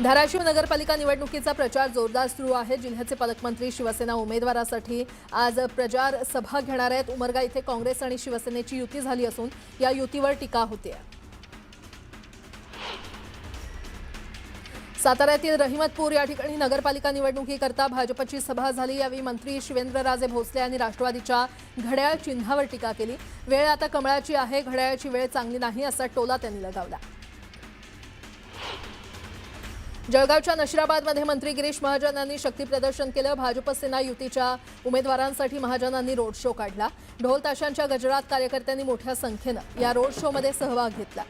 धाराशिव नगरपालिका निवडणुकीचा प्रचार जोरदार सुरू आहे। जिल्ह्याचे पालकमंत्री शिवसेना उमेदवारासाठी आज प्रचार सभा घेणार आहेत। उमरगा इथे काँग्रेस आणि शिवसेनेची युती झाली असून या युतीवर टीका होते। साताऱ्यातील रहिमतपूर या ठिकाणी नगरपालिका निवडणुकीकरता भाजपची सभा झाली। यावेळी मंत्री शिवेंद्रराजे भोसले यांनी राष्ट्रवादीच्या घड्याळ चिन्हावर टीका केली। वेळ आता कमळाची आहे, घड्याळाची वेळ चांगली नाही असा टोला त्यांनी लगावला। जळगावच्या नशिराबादमध्ये मंत्री गिरीश महाजन यांनी शक्ती प्रदर्शन केलं। भाजप सेना युतीच्या उमेदवारांसाठी महाजनांनी रोड शो काढला। ढोल ताशांच्या गजरात कार्यकर्त्यांनी मोठ्या संख्येने या रोड शो मध्ये सहभाग घेतला।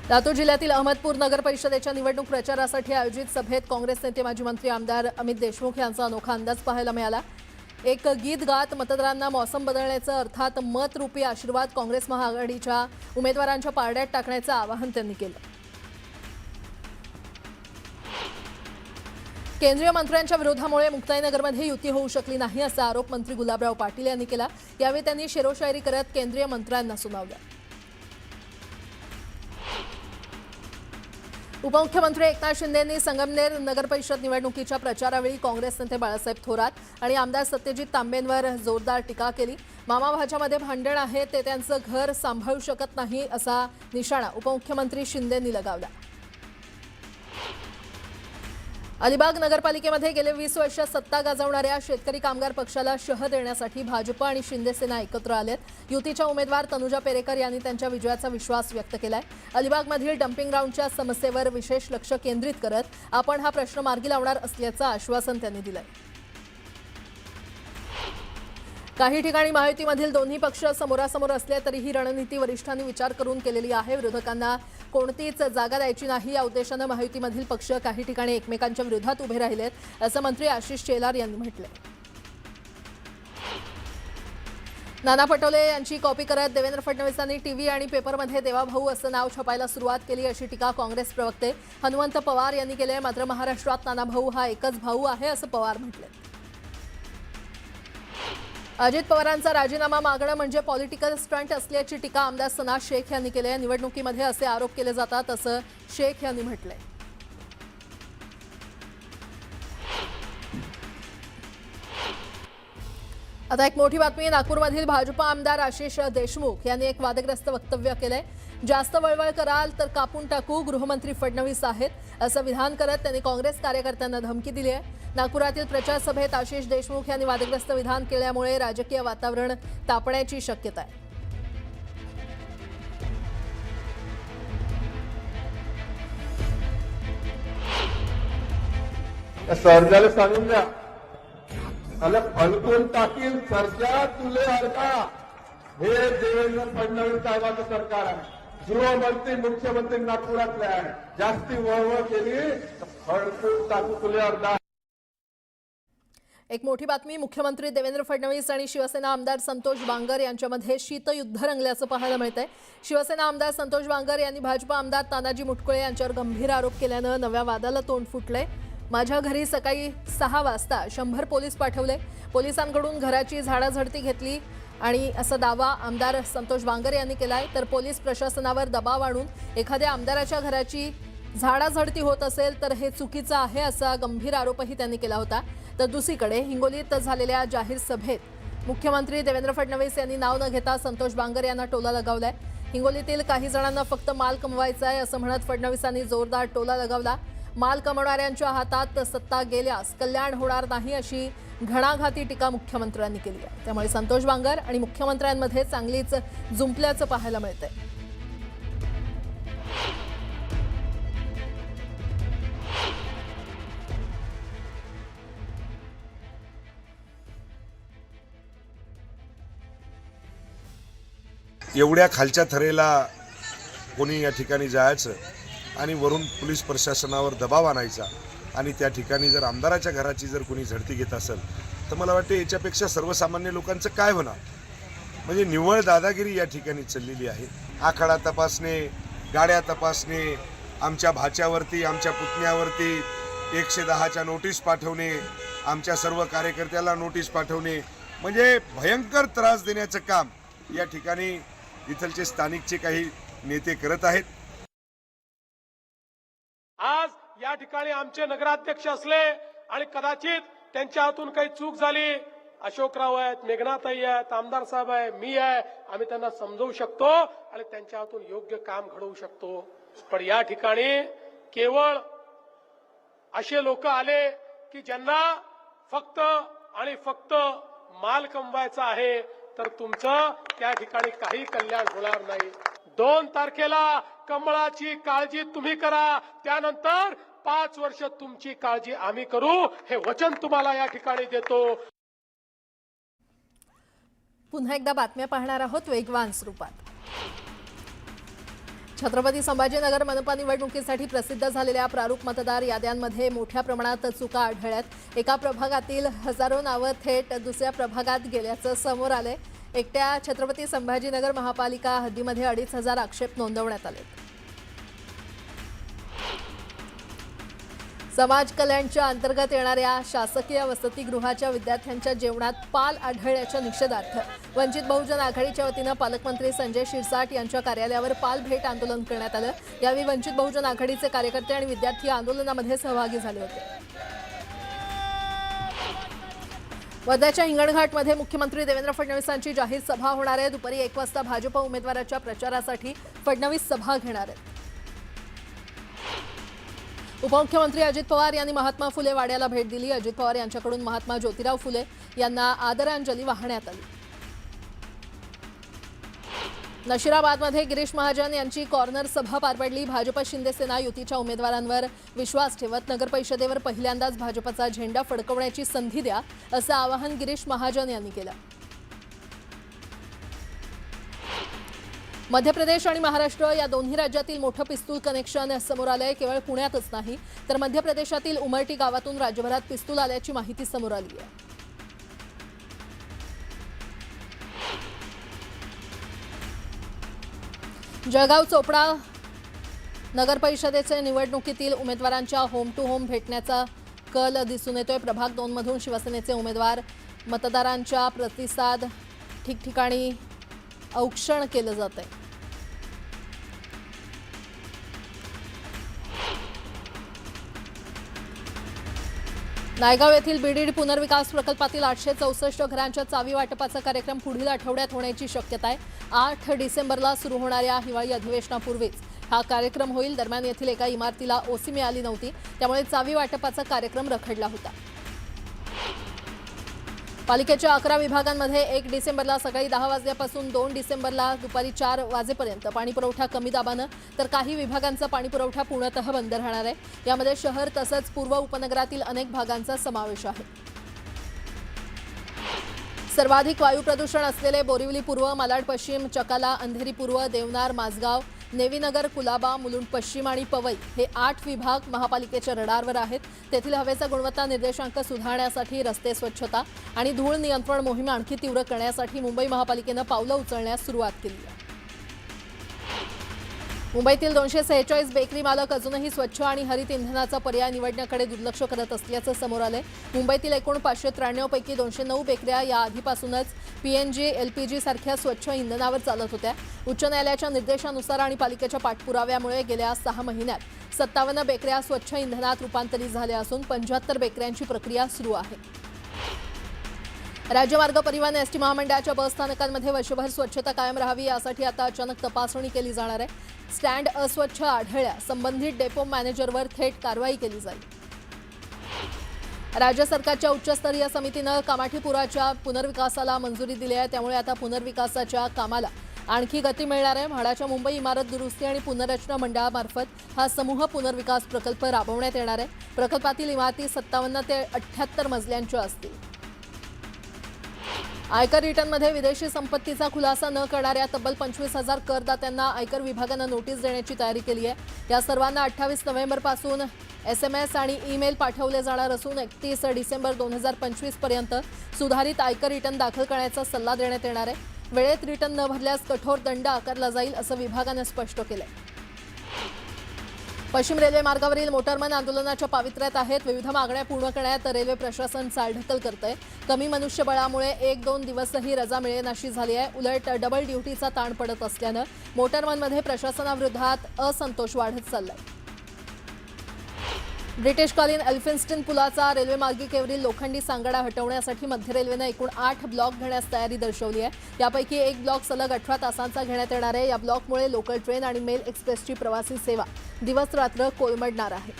लातूर जिल्ह्यातील अहमदपूर नगर परिषदेच्या निवडणूक प्रचारासाठी आयोजित सभेत काँग्रेस नेते माजी मंत्री आमदार अमित देशमुख यांचा अनोखा अंदाज पाहायला मिळाला। एक गीत गात मतदारांना मौसम बदलण्याचं अर्थात मत रूपी आशीर्वाद काँग्रेस महाआघाडीच्या उमेदवारांच्या पारड्यात टाकण्याचं आवाहन त्यांनी केलं। केंद्रीय मंत्र्यांच्या विरोधामुळे मुक्ताईनगरमध्ये युती होऊ शकली नाही असा आरोप मंत्री गुलाबराव पाटील यांनी केला। यावेळी त्यांनी शेरोशायरी करत केंद्रीय मंत्र्यांना सुनावलं। उपमुख्यमंत्री एकनाथ शिंदे यांनी संगमनेर नगर परिषद निवडणुकीच्या प्रचारावेळी काँग्रेस नेते बाळासाहेब थोरात आणि आमदार सत्यजित तांबेंवर जोरदार टीका केली। मामा भाच्यामध्ये भांडण आहे, ते त्यांचं घर सांभाळू शकत नाही असा निशाणा उपमुख्यमंत्री शिंदेंनी लगावला। अलिबाग नगरपालिकेमध्ये गेले 20 वर्ष सत्ता गाजवणाऱ्या शेतकरी कामगार पक्षाला शह देण्यासाठी भाजप आणि शिंदे सेना एकत्र आलेत। युतीच्या उमेदवार तनुजा पेरेकर यांनी त्यांच्या विजयाचा विश्वास व्यक्त केलाय। अलिबागमधील डम्पिंग ग्राउंडच्या समस्येवर विशेष लक्ष केंद्रित करत आपण हा प्रश्न मार्गी लावणार असल्याचं आश्वासन त्यांनी दिलंय। काही ठिकाणी महायुतीमधील दोन्ही पक्ष समोरासमोर असले तरीही रणनीती वरिष्ठांनी विचार करून केलेली आहे। विरोधकांना कोणतीच जागा द्यायची नाही या उद्देशाने महायुतीमधील पक्ष काही ठिकाणी एकमेकांच्या विरोधात उभे राहिलेत असं मंत्री आशिष शेलार यांनी म्हटलंय। नाना पटोले यांची कॉपी करत देवेंद्र फडणवीसांनी टीव्ही आणि पेपरमध्ये देवाभाऊ असं नाव छापायला सुरुवात केली अशी टीका काँग्रेस प्रवक्ते हनुमंत पवार यांनी केली आहे। मात्र महाराष्ट्रात नानाभाऊ हा एकच भाऊ आहे असं पवार म्हटले। अजित पवारांचा राजीनामा मागणं म्हणजे पॉलिटिकल स्टंट असल्याची टीका आमदार सना शेख यांनी केली आहे। निवडणुकीमध्ये असे आरोप केले जातात असं शेख यांनी म्हटलंय। आता एक मोठी बातमी, नागपूरमधील भाजप आमदार आशिष देशमुख यांनी एक वादग्रस्त वक्तव्य केलंय। जास्त वळवळ कराल तर कापून टाकू, गृहमंत्री फडणवीस आहेत असं विधान करत त्यांनी काँग्रेस कार्यकर्त्यांना धमकी दिली आहे। नागपुरातील प्रचार सभेत आशिष देशमुख यांनी वादग्रस्त विधान केल्यामुळे राजकीय वातावरण तापण्याची शक्यता आहे। सर्जाला सांगून द्या, मला फलकून टाकील सर्जा तुले हरका, हे देवेंद्र फडणवीस साहेबांचं सरकार आहे। गृहमंत्री मुख्यमंत्री नागपुरातले आहे, जास्ती वळवळ केली फलकून टाकू तुले हरका। एक मोठी बातमी, मुख्यमंत्री देवेंद्र फडणवीस आणि शिवसेना आमदार संतोष बांगर यांच्यामध्ये शीतयुद्ध रंगल्याचं पाहायला मिळतंय। शिवसेना आमदार संतोष बांगर यांनी भाजप आमदार तानाजी मुटकुळे यांच्यावर गंभीर आरोप केल्यानं नव्या वादाला तोंड फुटलंय। माझ्या घरी सकाळी 6 वाजता 100 पोलीस पाठवले, पोलिसांकडून घराची झाडाझडती घेतली आणि असा दावा आमदार संतोष बांगर यांनी केलाय। तर पोलीस प्रशासनावर दबाव आणून एखाद्या आमदाराच्या घराची झाडाझडती होत असेल तर हे चुकीचं आहे असा गंभीर आरोपही त्यांनी केला होता। तर दुसरीकडे हिंगोलीत झालेल्या जाहीर सभेत मुख्यमंत्री देवेंद्र फडणवीस यांनी नाव न घेता संतोष बांगर यांना टोला लगावलाय। हिंगोलीतील काही जणांना फक्त माल कमवायचा आहे असं म्हणत फडणवीसांनी जोरदार टोला लगावला। माल कमवणाऱ्यांच्या हातात सत्ता गेल्यास कल्याण होणार नाही अशी घणाघाती टीका मुख्यमंत्र्यांनी केली आहे। त्यामुळे संतोष बांगर आणि मुख्यमंत्र्यांमध्ये चांगलीच जुंपल्याचं पाहायला मिळतंय। एवढ्या खालच्या थरेला कोणी या ठिकाणी जायचं आणि वरून पोलीस प्रशासनावर दबाव आणायचा आणि त्या ठिकाणी जर आमदाराच्या घराची जर कोणी झडती घेत असेल तर मला वाटते याच्यापेक्षा सर्वसामान्य लोकांचं काय होणार। म्हणजे निव्वळ दादागिरी या ठिकाणी चाललेली आहे। आखाडा तपासणे, गाड्या तपासणे, आमच्या भाच्यावरती आमच्या पुतण्यावरती 110च्या नोटीस पाठवणे, आमच्या सर्व कार्यकर्त्याला नोटीस पाठवणे, म्हणजे भयंकर त्रास देण्याचं काम या ठिकाणी इथलचे स्थानिकचे काही नेते करत आहेत. आज या ठिकाणी आमचे नगराध्यक्ष असले आणि कदाचित त्यांच्या हातून काही चूक झाली, अशोकराव आहेत, मेघनाताई आहेत, आमदार साहेब आहे, मी आहे, आम्ही त्यांना समजवू शकतो आणि त्यांच्या हातून योग्य काम घडवू शकतो. पण या ठिकाणी केवळ असे लोक आले की ज्यांना फक्त आणि फक्त माल कमवायचा आहे, तर तुमचं त्या ठिकाणी काही कल्याण होणार नाही. 2 तारखेला कमळाची काळजी तुम्ही करा, त्यानंतर 5 वर्ष तुमची काळजी आम्ही करू, हे वचन तुम्हाला या ठिकाणी देतो. पुन्हा एकदा बातम्या पाहणार आहोत वेगवान स्वरूपात. छत्रपती संभाजीनगर मनपा निवडणुकीसाठी प्रसिद्ध झालेल्या प्रारूप मतदार याद्यांमध्ये मोठ्या प्रमाणात चुका आढळल्यात. एका प्रभागातील हजारो नावं थेट दुसऱ्या प्रभागात गेल्याचं समोर आलंय. एकट्या छत्रपती संभाजीनगर महापालिका हद्दीमध्ये 2,500 आक्षेप नोंदवण्यात आले. समाज कल्याणच्या अंतर्गत येणाऱ्या शासकीय वसतिगृहाच्या विद्यार्थ्यांच्या जेवणात पाल आढळल्याच्या निषेधार्थ वंचित बहुजन आघाडीच्या वतीनं पालकमंत्री संजय शिरसाट यांच्या कार्यालयावर पाल भेट आंदोलन करण्यात आलं. यावेळी वंचित बहुजन आघाडीचे कार्यकर्ते आणि विद्यार्थी आंदोलनामध्ये सहभागी झाले होते. वर्ध्याच्या हिंगणघाटमध्ये मुख्यमंत्री देवेंद्र फडणवीसांची जाहीर सभा होणार आहे. दुपारी 1 वाजता भाजप उमेदवाराच्या प्रचारासाठी फडणवीस सभा घेणार आहेत. उपमुख्यमंत्री अजित पवार यांनी महात्मा फुले वाड्याला भेट दिली. अजित पवार यांच्याकडून महात्मा ज्योतिराव फुले यांना आदरांजली वाहण्यात आली. नशिराबादमध्ये गिरीश महाजन यांची कॉर्नर सभा पार पडली. भाजप शिंदेसेना युतीच्या उमेदवारांवर विश्वास ठेवत नगरपरिषदेवर पहिल्यांदाच भाजपचा झेंडा फडकवण्याची संधी द्या, असं आवाहन गिरीश महाजन यांनी केलं. मध्य प्रदेश आणि महाराष्ट्र या दोन्ही राज्यातील मोठं पिस्तूल कनेक्शन समोर आलंय. केवळ पुण्यातच नाही तर मध्य प्रदेशातील उमरटी गावातून राज्यभरात पिस्तूल आल्याची माहिती समोर आली आहे. जळगाव चोपडा नगर परिषदेचे निवडणुकीतील उमेदवारांच्या होम टू होम भेटण्याचा कल दिसून येतोय. प्रभाग 2 मधून शिवसेनेचे उमेदवार मतदारांच्या प्रतिसाद ठिकठिकाणी औक्षण केलं जात आहे. नायगाव येथील बीडीडी पुनर्विकास प्रकल्पातील 864 घरांच्या चावी वाटपाचा कार्यक्रम पुढील आठवड्यात होण्याची शक्यता आहे. 8 डिसेंबरला सुरू होणाऱ्या हिवाळी अधिवेशनापूर्वीच हा कार्यक्रम होईल. दरम्यान येथील एका इमारतीला ओसी मिळाली नव्हती, त्यामुळे चावी वाटपाचा कार्यक्रम रखडला होता. पालिकेच्या 11 विभागांमध्ये 1 डिसेंबरला सकाळी 10 वाजल्यापासून 2 डिसेंबरला दुपारी 4 वाजेपर्यंत पाणीपुरवठा कमी दाबानं तर काही विभागांचा पाणीपुरवठा पूर्णतः बंद राहणार आहे. यामध्ये शहर तसंच पूर्व उपनगरातील अनेक भागांचा समावेश आहे. सर्वाधिक वायू प्रदूषण असलेले बोरिवली पूर्व, मालाड पश्चिम, चकाला, अंधेरी पूर्व, देवनार, माझगाव, नेवीनगर, कुलाबा, मुलुंड पश्चिम आणि पवई हे 8 विभाग महापालिकेच्या रडारवर आहेत. तेथील हवेचा गुणवत्ता निर्देशांक सुधारण्यासाठी रस्ते स्वच्छता आणि धूळ नियंत्रण मोहीम आणखी तीव्र करण्यासाठी मुंबई महापालिकेनं पावलं उचलण्यास सुरुवात केली आहे. मुंबईतील 246 बेकरी मालक अजूनही स्वच्छ आणि हरित इंधनाचा पर्याय निवडण्याकडे दुर्लक्ष करत असल्याचं समोर आलंय. मुंबईतील एकूण 593 पैकी 209 बेकऱ्या या आधीपासूनच पीएनजी, एलपीजी सारख्या स्वच्छ इंधनावर चालत होत्या. उच्च न्यायालयाच्या निर्देशानुसार आणि पालिकेच्या पाठपुराव्यामुळे गेल्या 6 महिन्यात 57 बेकऱ्या स्वच्छ इंधनात रूपांतरित झाल्या असून 75 बेकऱ्यांची प्रक्रिया सुरू आहे. राज्य मार्ग परिवहन एसटी महामंडळाच्या बस स्थानकांमध्ये वर्षभर स्वच्छता कायम राहावी यासाठी आता अचानक तपासणी केली जाणार आहे. स्टँड अस्वच्छ आढळल्यास संबंधित डेपो मॅनेजरवर थेट कारवाई केली जाईल. राज्य सरकारच्या उच्चस्तरीय समितीनं कामाठीपुराच्या पुनर्विकासाला मंजुरी दिली आहे. त्यामुळे आता पुनर्विकासाच्या कामाला आणखी गती मिळणार आहे. म्हाडाच्या मुंबई इमारत दुरुस्ती आणि पुनर्रचना मंडळामार्फत हा समूह पुनर्विकास प्रकल्प राबवण्यात येणार आहे. प्रकल्पातील इमारती 57 ते 78 मजल्यांच्या असतील. आयकर रिटर्नमध्ये विदेशी संपत्तीचा खुलासा न करणाऱ्या तब्बल 25,000 करदात्यांना आयकर विभागानं नोटीस देण्याची तयारी केली आहे. या सर्वांना 28 नोव्हेंबरपासून SMS आणि ईमेल पाठवले जाणार असून 31 डिसेंबर 2025 पर्यंत सुधारित आयकर रिटर्न दाखल करण्याचा सल्ला देण्यात येणार आहे. वेळेत रिटर्न न भरल्यास कठोर दंड आकारला जाईल असं विभागानं स्पष्ट केलंय. पश्चिम रेल्वे मार्गावरील मोटरमन आंदोलनाच्या पावित्र्यात आहेत. विविध मागण्या पूर्ण करण्यात रेल्वे प्रशासन चालढकल करतंय. कमी मनुष्यबळामुळे 1-2 दिवसही रजा मिळेनाशी झाली आहे. उलट डबल ड्युटीचा ताण पडत असल्यानं मोटरमनमध्ये प्रशासनाविरोधात असंतोष वाढत चाललाय. ब्रिटिशकालीन एल्फिन्स्टन पुलाचा रेल्वे मार्गिकेवरील लोखंडी सांगाडा हटवण्यासाठी मध्य रेल्वेनं एकूण 8 ब्लॉक घेण्यास तयारी दर्शवली आहे. यापैकी एक ब्लॉक सलग 18 तासांचा घेण्यात येणार आहे. या ब्लॉकमुळे लोकल ट्रेन आणि मेल एक्सप्रेसची प्रवासी सेवा दिवस रात्र कोलमडणार आहे.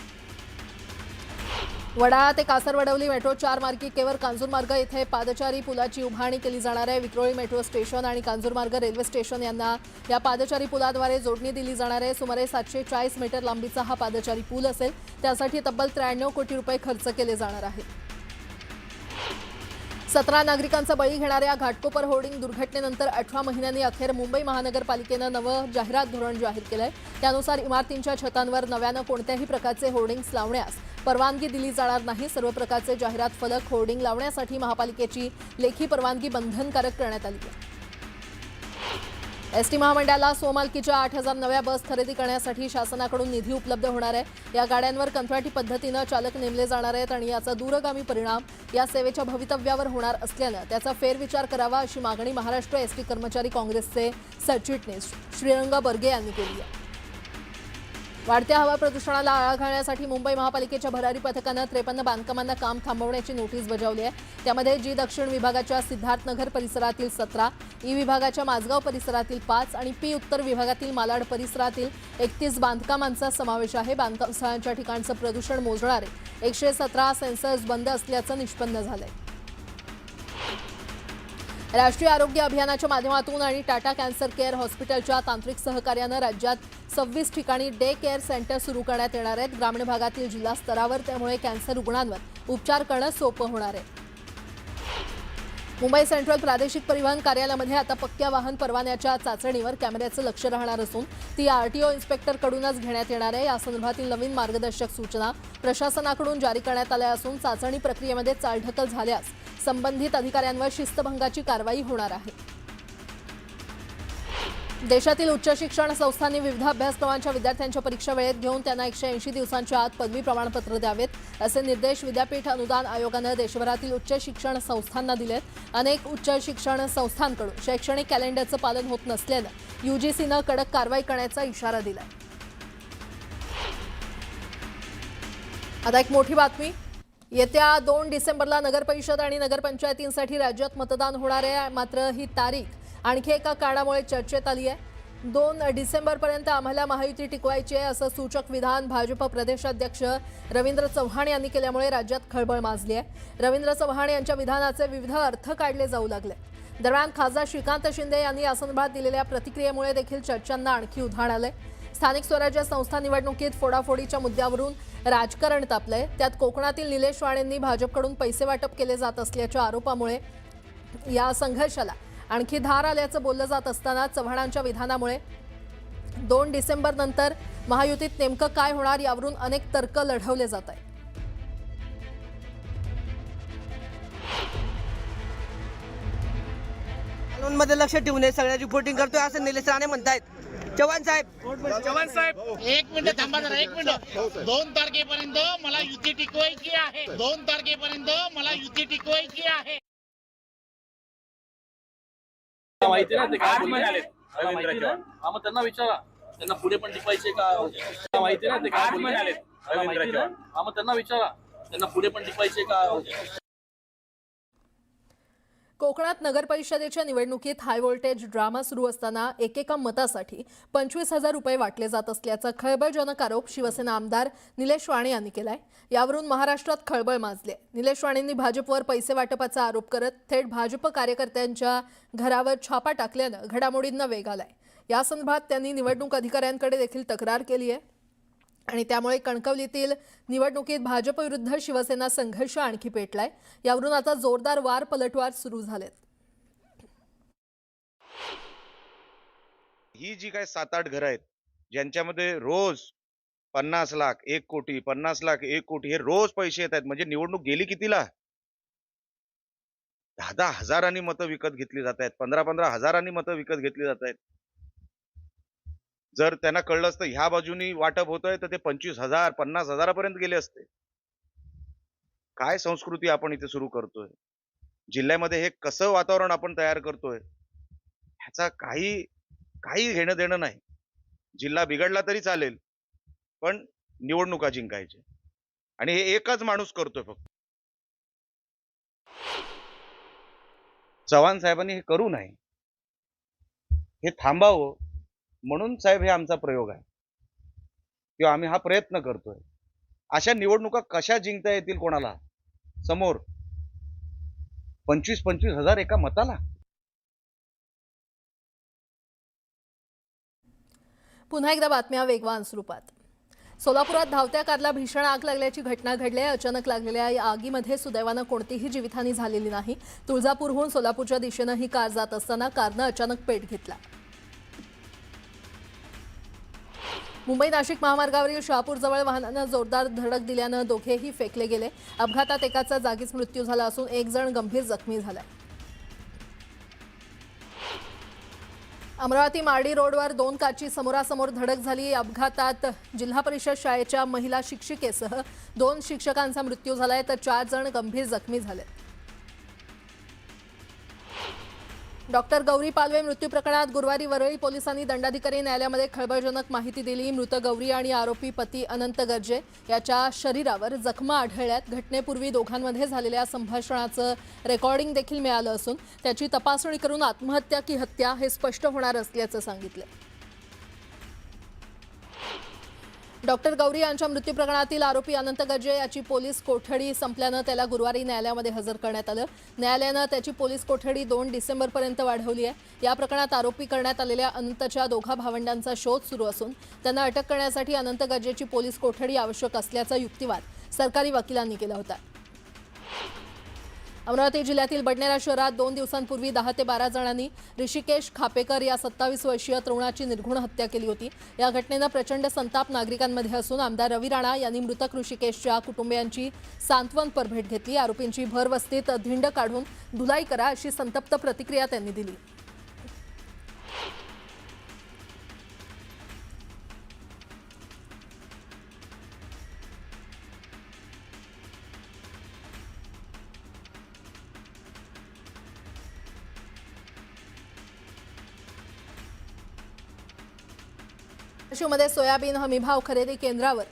वडाळा ते कासरवडवली मेट्रो 4 मार्गिकेवर कांजूरमार्ग येथे पादचारी पुलाची उभारणी केली जाणार आहे. विक्रोळी मेट्रो स्टेशन आणि कांजूरमार्ग रेल्वे स्टेशन यांना या पादचारी पुलाद्वारे जोडणी दिली जाणार आहे. सुमारे 740 मीटर लांबीचा हा पादचारी पूल असेल. त्यासाठी तब्बल 93 कोटी रुपये खर्च केले जाणार आहेत. 17 नागरिकांचा बळी घेणाऱ्या घाटकोपर होर्डिंग दुर्घटनेनंतर 18 महिन्यांनी अखेर मुंबई महानगरपालिकेनं नवं जाहिरात धोरण जाहीर केलंय. त्यानुसार इमारतींच्या छतांवर नव्यानं कोणत्याही प्रकारचे होर्डिंग्स लावण्यास परवानगी दिली जाणार नाही. सर्व प्रकारचे जाहिरात फलक होर्डिंग लावण्यासाठी महापालिकेची लेखी परवानगी बंधनकारक करण्यात आली आहे. एसटी महामंडळाला स्वमालकीच्या 8,000 नव्या बस खरेदी करण्यासाठी शासनाकडून निधी उपलब्ध होणार आहे. या गाड्यांवर कंत्राटी पद्धतीनं चालक नेमले जाणार आहेत आणि याचा दूरगामी परिणाम या सेवेच्या भवितव्यावर होणार असल्यानं त्याचा फेरविचार करावा अशी मागणी महाराष्ट्र एसटी कर्मचारी काँग्रेसचे सरचिटणीस श्रीरंग बर्गे यांनी केली आहे. वाढत्या हवा प्रदूषणाला आळा घालण्यासाठी मुंबई महापालिकेच्या भरारी पथकानं 53 बांधकामांना काम थांबवण्याची नोटीस बजावली आहे. त्यामध्ये जी दक्षिण विभागाच्या सिद्धार्थनगर परिसरातील 17, ई विभागाच्या माझगाव परिसरातील 5 आणि पी उत्तर विभागातील मालाड परिसरातील 31 बांधकामांचा समावेश आहे. बांधकाम स्थळांच्या ठिकाणचं प्रदूषण मोजणारे 117 सेन्सर्स बंद असल्याचं निष्पन्न झालंय. राष्ट्रीय आरोग्य अभियानाच्या माध्यमातून आणि टाटा कॅन्सर केअर हॉस्पिटलच्या तांत्रिक सहकार्यानं राज्यात 26 ठिकाणी डे केअर सेंटर सुरू करण्यात येणार आहेत. ग्रामीण भागातील जिल्हा स्तरावर त्यामुळे कॅन्सर रुग्णांवर उपचार करणं सोपं होणार आहे. मुंबई सेंट्रल प्रादेशिक परिवहन कार्यालयामध्ये आता पक्क्या वाहन परवान्याच्या चाचणीवर कॅमेऱ्याचं लक्ष राहणार असून ती आरटीओ इन्स्पेक्टरकडूनच घेण्यात येणार आहे. या संदर्भातील नवीन मार्गदर्शक सूचना प्रशासनाकडून जारी करण्यात आल्या असून चाचणी प्रक्रियेमध्ये चालढकल झाल्यास संबंधित अधिकाऱ्यांवर शिस्तभंगाची कारवाई होणार आहे. देशातील उच्च शिक्षण संस्थांनी विविध अभ्यासक्रमांच्या विद्यार्थ्यांच्या परीक्षा वेळेत घेऊन त्यांना 180 दिवसांच्या आत पदवी प्रमाणपत्र द्यावेत असे निर्देश विद्यापीठ अनुदान आयोगानं देशभरातील उच्च शिक्षण संस्थांना दिलेत. अनेक उच्च शिक्षण संस्थांकडून शैक्षणिक कॅलेंडरचं पालन होत नसल्यानं यूजीसीनं कडक कारवाई करण्याचा इशारा दिलाय. आता एक मोठी बातमी. येत्या 2 डिसेंबरला नगरपरिषद आणि नगरपंचायतींसाठी राज्यात मतदान होणार आहे. मात्र ही तारीख आणखी एका कारणामुळे चर्चेत आली आहे. 2 डिसेंबरपर्यंत आम्हाला महायुती टिकवायची आहे असं सूचक विधान भाजप प्रदेशाध्यक्ष रवींद्र चव्हाण यांनी केल्यामुळे राज्यात खळबळ माजली आहे. रवींद्र चव्हाण यांच्या विधानाचे विविध अर्थ काढले जाऊ लागले. दरम्यान खासदार श्रीकांत शिंदे यांनी यासंदर्भात दिलेल्या प्रतिक्रियेमुळे देखील चर्चांना आणखी उधाण आलंय. स्थानिक स्वराज्य संस्था निवडणुकीत फोडाफोडीच्या मुद्द्यावरून राजकारण तापलंय. त्यात कोकणातील निलेश राणेंनी भाजपकडून पैसे वाटप केले जात असल्याच्या आरोपामुळे या संघर्षाला आणखी धार आल्याचं बोललं जात असताना चव्हाणांच्या विधानामुळे 2 डिसेंबर नंतर महायुतीत नेमकं काय होणार यावरून अनेक तर्क लढवले जात आहेत. मध्ये लक्ष ठेवून हे सगळ्या रिपोर्टिंग करतोय असं निलेश राणे म्हणतायत. चव्हाण साहेब 1 मिनिट थांबा जरा 1 मिनिट. 2 तारखेपर्यंत मला युती टिकवायची आहे. 2 तारखेपर्यंत मला युती टिकवायची आहे. माहिती ना ते काय बोलले रवींद्र चव्हाण. मग त्यांना विचारा त्यांना पुढे पण टिकवायचे का. माहिती ना ते काय बोलले रवींद्र चव्हाण. मग त्यांना विचारा त्यांना पुढे पण टिकवायचे का. कोकणात नगरपरिषदेच्या निवडणुकीत हाय व्होल्टेज ड्रामा सुरू असताना एकेका मतासाठी 25,000 रुपये वाटले जात असल्याचा खळबळजनक आरोप शिवसेना आमदार निलेश राणे यांनी केलाय. यावरून महाराष्ट्रात खळबळ माजली आहे. निलेश राणेंनी भाजपवर पैसे वाटपाचा आरोप करत थेट भाजप कार्यकर्त्यांच्या घरावर छापा टाकल्यानं घडामोडींना वेग आलाय. या संदर्भात त्यांनी निवडणूक अधिकाऱ्यांकडे देखील तक्रार केली आहे आणि त्यामुळे कणकवलीतील निवडणुकीत भाजप विरुद्ध शिवसेना संघर्ष आणखी पेटलाय. यावरून आता जोरदार वार पलटवार सुरू झालेत. ही जी काही 7-8 घरं आहेत ज्यांच्यामध्ये रोज 50 लाख 1 कोटी 50 लाख 1 कोटी हे रोज पैसे येत आहेत. म्हणजे निवडणूक गेली कितीला. 10-10 हजारांनी मतं विकत घेतली जात आहेत. 15-15 हजारांनी मतं विकत घेतली जात आहेत. जर त्यांना कळलं असतं ह्या बाजूनी वाटप होतंय तर ते 25,000 50,000 गेले असते. काय संस्कृती आपण इथे सुरू करतोय, जिल्ह्यामध्ये हे कसं वातावरण आपण तयार करतोय, ह्याचा काही काही घेणं देणं नाही. जिल्हा बिघडला तरी चालेल, पण निवडणुका जिंकायच्या आणि हे एकच माणूस करतोय फक्त. चव्हाण साहेबांनी हे करू नये, हे थांबावं म्हणून साहेब हे आमचा प्रयोग आहे किंवा आम्ही हा प्रयत्न करतोय. अशा निवडणुका कशा जिंकता येतील कोणाला समोर 25,000 एका मताला. पुन्हा एकदा बातम्या वेगवान स्वरूपात. सोलापुरात धावत्या कारला भीषण आग लागल्याची घटना घडली आहे. अचानक लागलेल्या या आगीमध्ये सुदैवानं कोणतीही जीवितहानी झालेली नाही. तुळजापूरहून सोलापूरच्या दिशेनं ही कार जात असताना कारनं अचानक पेट घेतला. मुंबई नाशिक महामार्गावरील शहापूरजवळ वाहनानं जोरदार धडक दिल्यानं दोघेही फेकले गेले. अपघातात एकाचा जागीच मृत्यू झाला असून एक जण गंभीर जखमी झाला. अमरावती मार्डी रोडवर 2 कारची समोरासमोर धडक झाली. या अपघातात जिल्हा परिषद शाळेच्या महिला शिक्षिकेसह 2 शिक्षकांचा मृत्यू झालाय तर 4 जण गंभीर जखमी झाले. डॉक्टर गौरी पालवे मृत्यू प्रकरणात गुरुवारी वरळी पोलिसांनी दंडाधिकारी न्यायालयामध्ये खळबळजनक माहिती दिली. मृत गौरी आणि आरोपी पती अनंत गर्जे याच्या शरीरावर जखमा आढळल्यात. घटनेपूर्वी दोघांमध्ये झालेल्या संभाषणाचं रेकॉर्डिंग देखील मिळालं असून त्याची तपासणी करून आत्महत्या की हत्या हे स्पष्ट होणार असल्याचं सांगितलं. डॉक्टर गौरी यांच्या मृत्यू प्रकरणातील आरोपी अनंत गर्जे याची पोलीस कोठडी संपल्यानं त्याला गुरुवारी न्यायालयामध्ये हजर करण्यात आलं. न्यायालयानं त्याची पोलीस कोठडी 2 डिसेंबरपर्यंत वाढवली आहे. या प्रकरणात आरोपी करण्यात आलेल्या अनंतच्या दोघा भावंडांचा शोध सुरू असून त्यांना अटक करण्यासाठी अनंत गर्जेची पोलीस कोठडी आवश्यक असल्याचा युक्तिवाद सरकारी वकिलांनी केला होता. अमरावती जिल्ह्यातील बडनेरा शहरात 2 दिवसांपूर्वी 10 ते 12 जणांनी ऋषिकेश खापेकर या 27 वर्षीय तरुणाची निर्घृण हत्या केली होती. या घटनेनं प्रचंड संताप नागरिकांमध्ये असून आमदार रवी राणा यांनी मृतक ऋषिकेशच्या कुटुंबियांची सांत्वनपर भेट घेतली. आरोपींची भरवस्तीत धिंड काढून धुलाई करा अशी संतप्त प्रतिक्रिया त्यांनी दिली. नाशिकमध्ये सोयाबीन हमीभाव खरेदी केंद्रावर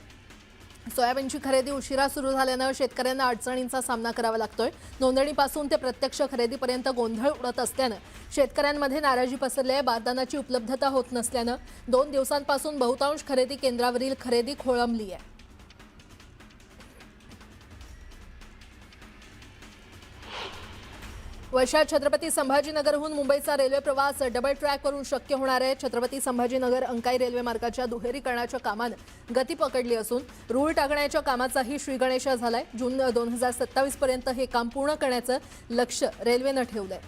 सोयाबीनची खरेदी उशिरा सुरू झाल्यानं शेतकऱ्यांना अडचणींचा सामना करावा लागतोय. नोंदणीपासून ते प्रत्यक्ष खरेदीपर्यंत गोंधळ उडत असल्यानं शेतकऱ्यांमध्ये नाराजी पसरली आहे. बारदानाची उपलब्धता होत नसल्यानं 2 दिवसांपासून बहुतांश खरेदी केंद्रावरील खरेदी खोळंबली आहे. वर्षात छत्रपती संभाजीनगरहून मुंबईचा रेल्वे प्रवास डबल ट्रॅकवरून शक्य होणार आहे. छत्रपती संभाजीनगर अंकाई रेल्वे मार्गाच्या दुहेरीकरणाच्या कामानं गती पकडली असून रूळ टाकण्याच्या कामाचाही श्रीगणेशा झालाय. जून 2027 पर्यंत हे काम पूर्ण करण्याचं लक्ष्य रेल्वेनं ठेवलंय.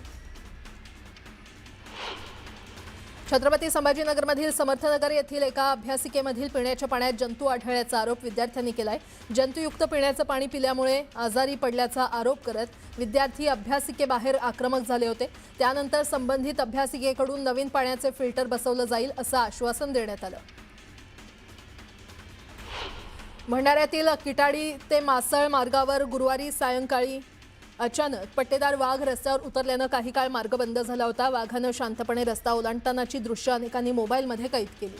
छत्रपती संभाजीनगरमधील समर्थनगर येथील एका अभ्यासिकेमधील पिण्याच्या पाण्यात जंतू आढळल्याचा आरोप विद्यार्थ्यांनी केलाय. जंतुयुक्त पिण्याचं पाणी पिल्यामुळे आजारी पडल्याचा आरोप करत विद्यार्थी अभ्यासिकेबाहेर आक्रमक झाले होते. त्यानंतर संबंधित अभ्यासिकेकडून नवीन पाण्याचे फिल्टर बसवलं जाईल असं आश्वासन देण्यात आलं. भंडाऱ्यातील किटाडी ते मासळ मार्गावर गुरुवारी सायंकाळी अचानक पट्टेदार वाघ रस्त्यावर उतरल्यानं काही काळ मार्ग बंद झाला होता. वाघानं शांतपणे रस्ता ओलांडतानाची दृश्य अनेकांनी मोबाईलमध्ये कैद केली.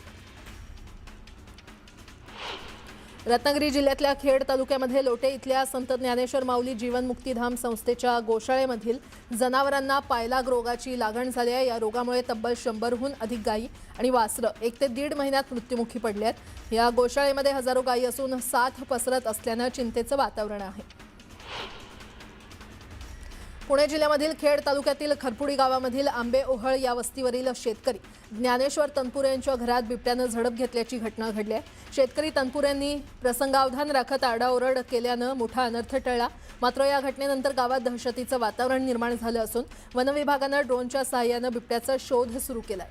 रत्नागिरी जिल्ह्यातल्या खेड तालुक्यामध्ये लोटे इथल्या संत ज्ञानेश्वर माऊली जीवनमुक्तीधाम संस्थेच्या गोशाळेमधील जनावरांना पायलाग रोगाची लागण झाली आहे. या रोगामुळे तब्बल 100हून अधिक गायी आणि वासरं 1 ते 1.5 महिन्यात मृत्युमुखी पडले आहेत. या गोशाळेमध्ये हजारो गायी असून साथ पसरत असल्यानं चिंतेचं वातावरण आहे. पुणे जिल्ह्यामधील खेड तालुक्यातील खरपुडी गावामधील आंबे ओहळ या वस्तीवरील शेतकरी ज्ञानेश्वर तनपुरे यांच्या घरात बिबट्यानं झडप घेतल्याची घटना घडली आहे. शेतकरी तनपुरेंनी प्रसंगावधान राखत आरडाओरड केल्यानं मोठा अनर्थ टळला. मात्र या घटनेनंतर गावात दहशतीचं वातावरण निर्माण झालं असून वनविभागानं ड्रोनच्या सहाय्यानं बिबट्याचा शोध सुरू केलाय.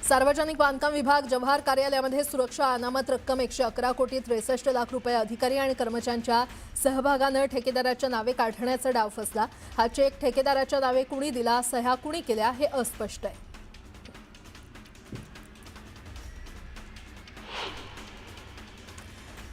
सार्वजनिक बांधकाम विभाग जव्हार कार्यालयामध्ये सुरक्षा अनामत रक्कम 111 कोटी 63 लाख रुपये अधिकारी आणि कर्मचाऱ्यांच्या सहभागानं ठेकेदाराच्या नावे काढण्याचा डाव फसला. हा चेक ठेकेदाराच्या नावे कुणी दिला, सह्या कुणी केल्या हे अस्पष्ट आहे.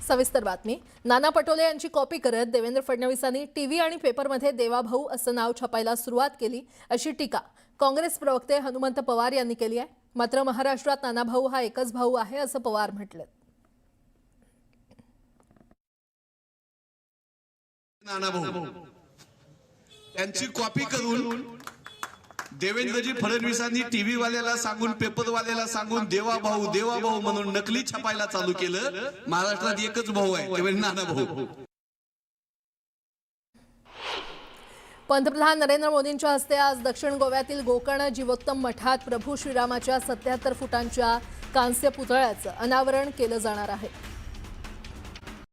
सविस्तर बातमी. नाना पटोले यांची कॉपी करत देवेंद्र फडणवीसांनी टीव्ही आणि पेपरमध्ये देवाभाऊ असं नाव छापायला सुरुवात केली, अशी टीका काँग्रेस प्रवक्ते हनुमंत पवार यांनी केली आहे. मात्र महाराष्ट्रात नानाभाऊ हा एकच भाऊ आहे असं पवार म्हटलं. नानाभाऊ त्यांची कॉपी करून देवेंद्रजी फडणवीसांनी टीव्ही वाल्याला सांगून पेपरवाल्याला सांगून देवाभाऊ देवाभाऊ म्हणून नकली छापायला चालू केलं. महाराष्ट्रात एकच भाऊ आहे, ते म्हणजे नानाभाऊ. पंतप्रधान नरेंद्र मोदींच्या हस्ते आज दक्षिण गोव्यातील गोकर्ण जीवोत्तम मठात प्रभू श्रीरामाच्या 77 फुटांच्या कांस्य पुतळ्याचं अनावरण केलं जाणार आहे.